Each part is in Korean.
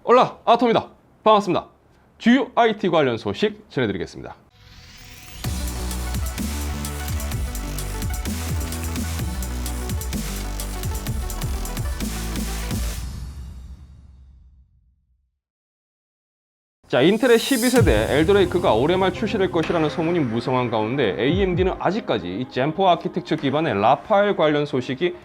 올라 아톰이다. 반갑습니다. 주요 IT 관련 소식 전해드리겠습니다. 자, 인텔의 12세대 엘더레이크가 올해 말 출시될 것이라는 소문이 무성한 가운데 AMD는 아직까지 이 젠4 아키텍처 기반의 라파엘 관련 소식이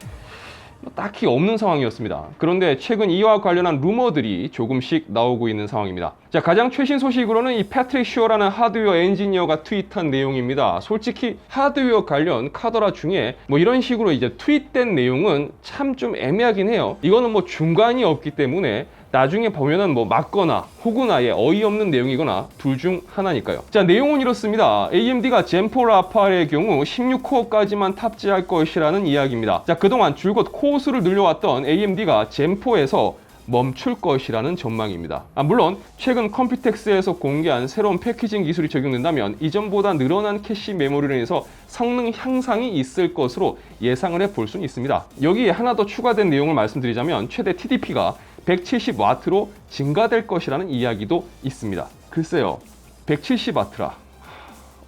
딱히 없는 상황이었습니다. 그런데 최근 이와 관련한 루머들이 조금씩 나오고 있는 상황입니다. 자, 가장 최신 소식으로는 이 패트릭 슈어라는 하드웨어 엔지니어가 트윗한 내용입니다. 솔직히 하드웨어 관련 카더라 중에 이런 식으로 이제 트윗된 내용은 참 좀 애매하긴 해요. 이거는 중간이 없기 때문에 나중에 보면은 맞거나 혹은 아예 어이없는 내용이거나 둘 중 하나니까요. 자, 내용은 이렇습니다. AMD가 젠4 라파엘의 경우 16코어까지만 탑재할 것이라는 이야기입니다. 자, 그동안 줄곧 코어 수를 늘려왔던 AMD가 젠4에서 멈출 것이라는 전망입니다. 물론 최근 컴퓨텍스에서 공개한 새로운 패키징 기술이 적용된다면 이전보다 늘어난 캐시 메모리로 인해서 성능 향상이 있을 것으로 예상을 해볼 수는 있습니다. 여기에 하나 더 추가된 내용을 말씀드리자면 최대 TDP가 170W로 증가될 것이라는 이야기도 있습니다. 글쎄요, 170W라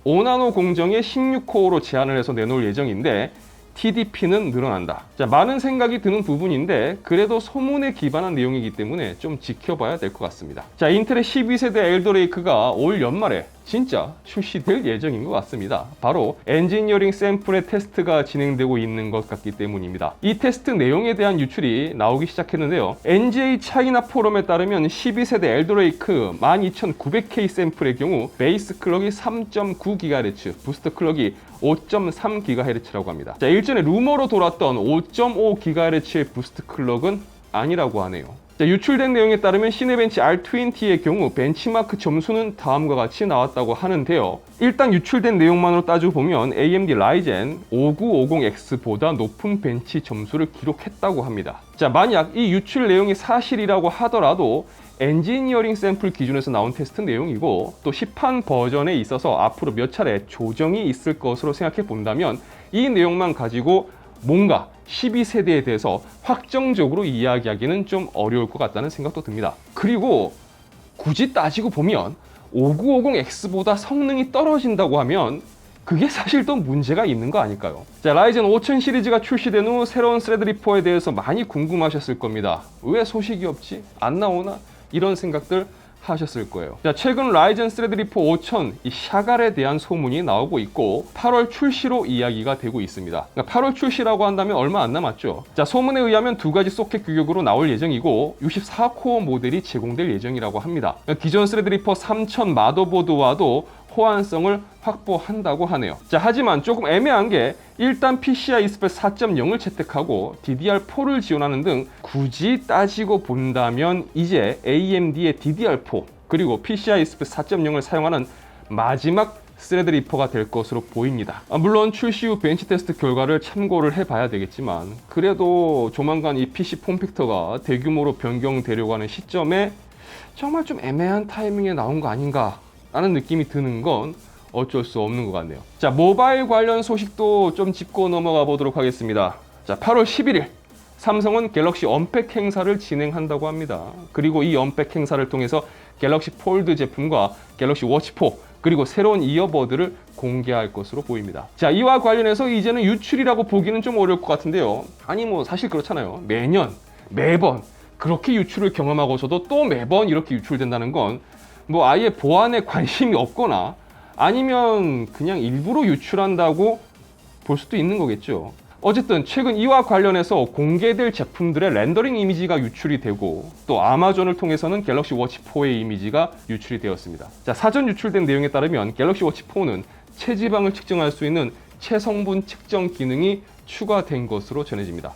5나노 공정에 16코어로 제한을 해서 내놓을 예정인데 TDP는 늘어난다. 자, 많은 생각이 드는 부분인데 그래도 소문에 기반한 내용이기 때문에 좀 지켜봐야 될 것 같습니다. 자, 인텔의 12세대 엘더레이크가 올 연말에 진짜 출시될 예정인 것 같습니다. 바로 엔지니어링 샘플의 테스트가 진행되고 있는 것 같기 때문입니다. 이 테스트 내용에 대한 유출이 나오기 시작했는데요. NJ 차이나 포럼에 따르면 12세대 엘더레이크 12900K 샘플의 경우 베이스 클럭이 3.9GHz, 부스터 클럭이 5.3GHz라고 합니다. 자, 일전에 루머로 돌았던 5.5GHz의 부스트 클럭은 아니라고 하네요. 자, 유출된 내용에 따르면 시네벤치 R20의 경우 벤치마크 점수는 다음과 같이 나왔다고 하는데요. 일단 유출된 내용만으로 따지고 보면 AMD 라이젠 5950X보다 높은 벤치 점수를 기록했다고 합니다. 자, 만약 이 유출 내용이 사실이라고 하더라도 엔지니어링 샘플 기준에서 나온 테스트 내용이고 또 시판 버전에 있어서 앞으로 몇 차례 조정이 있을 것으로 생각해 본다면 이 내용만 가지고 뭔가 12세대에 대해서 확정적으로 이야기하기는 좀 어려울 것 같다는 생각도 듭니다. 그리고 굳이 따지고 보면 5950X보다 성능이 떨어진다고 하면 그게 사실 또 문제가 있는 거 아닐까요? 자, 라이젠 5000 시리즈가 출시된 후 새로운 스레드리퍼에 대해서 많이 궁금하셨을 겁니다. 왜 소식이 없지? 안 나오나? 이런 생각들 하셨을 거예요. 자, 최근 라이젠 스레드리퍼 5000 이 샤갈에 대한 소문이 나오고 있고 8월 출시로 이야기가 되고 있습니다. 그러니까 8월 출시라고 한다면 얼마 안 남았죠. 자, 소문에 의하면 두 가지 소켓 규격으로 나올 예정이고 64코어 모델이 제공될 예정이라고 합니다. 그러니까 기존 스레드리퍼 3000 마더보드와도 호환성을 확보한다고 하네요. 자, 하지만 조금 애매한 게 일단 PCI Express 4.0을 채택하고 DDR4를 지원하는 등 굳이 따지고 본다면 이제 AMD의 DDR4 그리고 PCI Express 4.0을 사용하는 마지막 스레드리퍼가 될 것으로 보입니다. 물론 출시 후 벤치 테스트 결과를 참고를 해봐야 되겠지만 그래도 조만간 이 PC 폼팩터가 대규모로 변경되려고 하는 시점에 정말 좀 애매한 타이밍에 나온 거 아닌가 라는 느낌이 드는 건 어쩔 수 없는 것 같네요. 자, 모바일 관련 소식도 좀 짚고 넘어가 보도록 하겠습니다. 자, 8월 11일 삼성은 갤럭시 언팩 행사를 진행한다고 합니다. 그리고 이 언팩 행사를 통해서 갤럭시 폴드 제품과 갤럭시 워치 4 그리고 새로운 이어버드를 공개할 것으로 보입니다. 자, 이와 관련해서 이제는 유출이라고 보기는 좀 어려울 것 같은데요. 아니 사실 그렇잖아요. 매번 그렇게 유출을 경험하고서도 또 매번 이렇게 유출된다는 건 아예 보안에 관심이 없거나 아니면 그냥 일부러 유출한다고 볼 수도 있는 거겠죠. 어쨌든 최근 이와 관련해서 공개될 제품들의 렌더링 이미지가 유출이 되고 또 아마존을 통해서는 갤럭시 워치 4의 이미지가 유출이 되었습니다. 자, 사전 유출된 내용에 따르면 갤럭시 워치 4는 체지방을 측정할 수 있는 체성분 측정 기능이 추가된 것으로 전해집니다.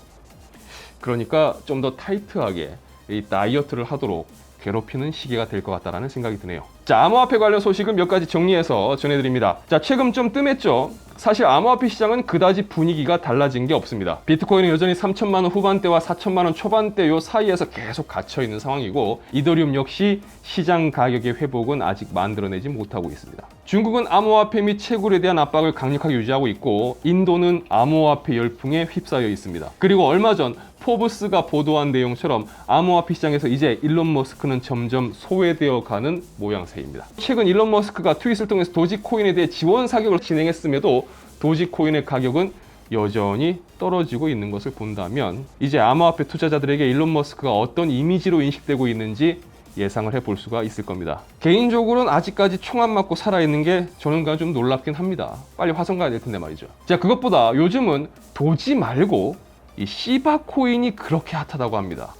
그러니까 좀 더 타이트하게 이 다이어트를 하도록 괴롭히는 시기가 될 것 같다는 생각이 드네요. 자, 암호화폐 관련 소식은 몇 가지 정리해서 전해드립니다. 자, 최근 좀 뜸했죠. 사실 암호화폐 시장은 그다지 분위기가 달라진 게 없습니다. 비트코인은 여전히 3천만 원 후반대와 4천만 원 초반대 요 사이에서 계속 갇혀 있는 상황이고 이더리움 역시 시장 가격의 회복은 아직 만들어내지 못하고 있습니다. 중국은 암호화폐 및 채굴에 대한 압박을 강력하게 유지하고 있고 인도는 암호화폐 열풍에 휩싸여 있습니다. 그리고 얼마 전 포브스가 보도한 내용처럼 암호화폐 시장에서 이제 일론 머스크는 점점 소외되어 가는 모양새입니다. 최근 일론 머스크가 트윗을 통해서 도지코인에 대해 지원 사격을 진행했음에도 도지코인의 가격은 여전히 떨어지고 있는 것을 본다면 이제 암호화폐 투자자들에게 일론 머스크가 어떤 이미지로 인식되고 있는지 예상을 해볼 수가 있을 겁니다. 개인적으로는 아직까지 총 안 맞고 살아있는 게 저는 그냥 좀 놀랍긴 합니다. 빨리 화성 가야 될 텐데 말이죠. 자, 그것보다 요즘은 도지 말고 이 시바 코인이 그렇게 핫하다고 합니다.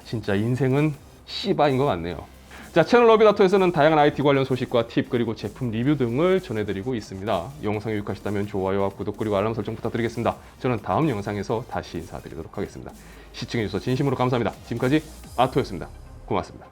진짜 인생은 시바인 것 같네요. 자, 채널 러비다터에서는 다양한 IT 관련 소식과 팁 그리고 제품 리뷰 등을 전해드리고 있습니다. 영상이 유익하시다면 좋아요와 구독 그리고 알람 설정 부탁드리겠습니다. 저는 다음 영상에서 다시 인사드리도록 하겠습니다. 시청해주셔서 진심으로 감사합니다. 지금까지 아토였습니다. 고맙습니다.